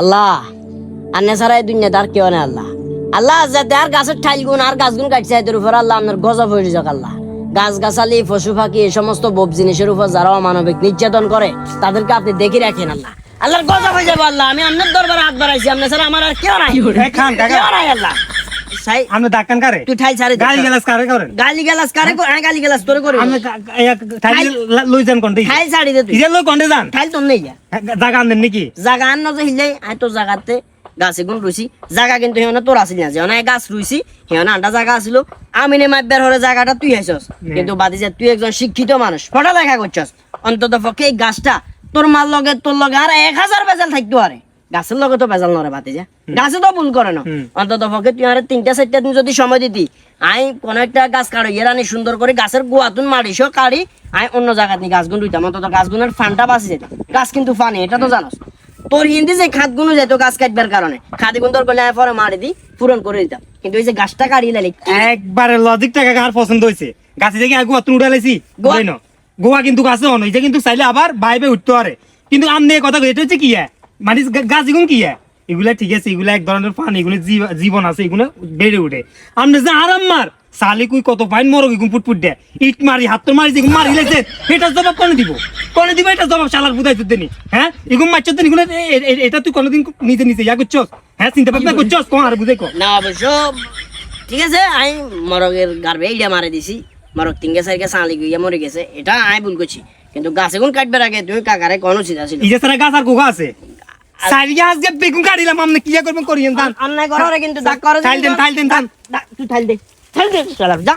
আল্লাহ আন্নে ছাড়া এই দুনিয়াতে কেউ নেই আল্লাহ। আল্লাহ যাতে আর গাছের ঠাইল গুণ আর গাছ গুণ কাটছে এদের উপর আল্লাহ আপনার গজব হয়ে যাক আল্লাহ। গাছ গাছালি পশু পাখি এই সমস্ত বব জিনিসের উপর যারা অমানবিক নির্যাতন করে তাদেরকে আপনি দেখে রাখেন আল্লাহ। আল্লাহর গজব হয়ে যাবে আল্লাহ। আমি আপনার দরবারে হাত বাড়াইছি, আপনার ছাড়া আমার আর কেউ নাই, কেউ নাই আল্লাহ। আমি ডাক্তার কারে তুই ঠাইল ছাড়ি গালি গালাস কারে করেন গালি গালাস কারে গালি গালাস তোরে করে আমি ঠাইল লই যান কোনটি ঠাইল ছাড়ি দে তুই ইজে লই কোনটি যান ঠাইল তোর নেই জায়গা আনেন নাকি জাগা আন যে হিলাই আয় তো জাগাতে গাছে গুণ রুইছি জাগা কিন্তু হেনা তোর আসিল না, যেন গাছ রুইছি হেনা আন্ডা জায়গা আসিল। আমি নে মাইবার হরে জায়গাটা তুই আইছস, কিন্তু বাদি যে তুই একজন শিক্ষিত মানুষ পড়ালেখা করছস, অন্তত পক্ষে এই গাছটা তোর মার লগে তোর লগে আর 1000 বেজাল থাকতো। আরে গাছের লগে তো বেজাল নরে বাতি যা, গাছে তো ভুল করে না। অন্তত পক্ষে তুই আরে 3-4 দিন যদি সময় দিতি, আই কোন একটা গাছ কাড়ো রানি সুন্দর করে গাছের গোয়াতুন মারিস কাড়ি আই অন্য জায়গা নিয়ে গাছ গুণ রুইতাম, অন্তত গাছ গুণের ফানটা বাঁচি যেত। গাছ কিন্তু ফানি, এটা তো জানোস। তোর হিন্দি যে খাদ গুণ যেত গাছ কাটবার কারণে খাদি গুণ তোর করলে পরে মারি দি পূরণ করে দিতাম, কিন্তু ওই যে গাছটা কাড়িয়ে লাইলি একবারে লজিকটাকে কার পছন্দ হইছে। গাছে দেখি আগুয়া তুই উড়াইছি গোয়া কিন্তু গাছে অন হইছে, কিন্তু চাইলে আবার বাইবে উঠতে পারে। কিন্তু আমনে কথা এটা হচ্ছে কি মানে গাছ এগুন কি এগুলা ঠিক আছে, এগুলা এক ধরনের ফান, এগুলো জীবন আছে, এগুলো বেড়ে উঠে। আমনে যে আরাম মার সালি কুই কত ফাইন মরক এগুন ফুটফুট দে ইট মারি হাত মারি যেগুন মারি লাইছে এটা জবাব কোনে দিব এটা জবাব শালার বুঝাই তুই হ্যাঁ এগুন মারছ তো এগুলো এটা তুই কোনোদিন নিজে নিজে ইয়া করছস? হ্যাঁ চিন্তা ভাবনা করছস? কোন আর বুঝাই কো না অবশ্য ঠিক আছে। আই মরগের গার্বে এইটা মারে দিছি, মরগ 3-4 সালি গিয়া মরে গেছে, এটা আই ভুল করছি। কিন্তু গাছ এগুন কাটবার আগে তুমি কাকারে কোন উচিত আছিল? ইজে সারা গাছ আর গোগা আছে সারিয়া আজকে বেগুন কাটিলাম আমনে কি করবেন করিয়েন দান অন্যায় করে কিন্তু দাগ করে থাইল দেন তুই থাইল দে চল যা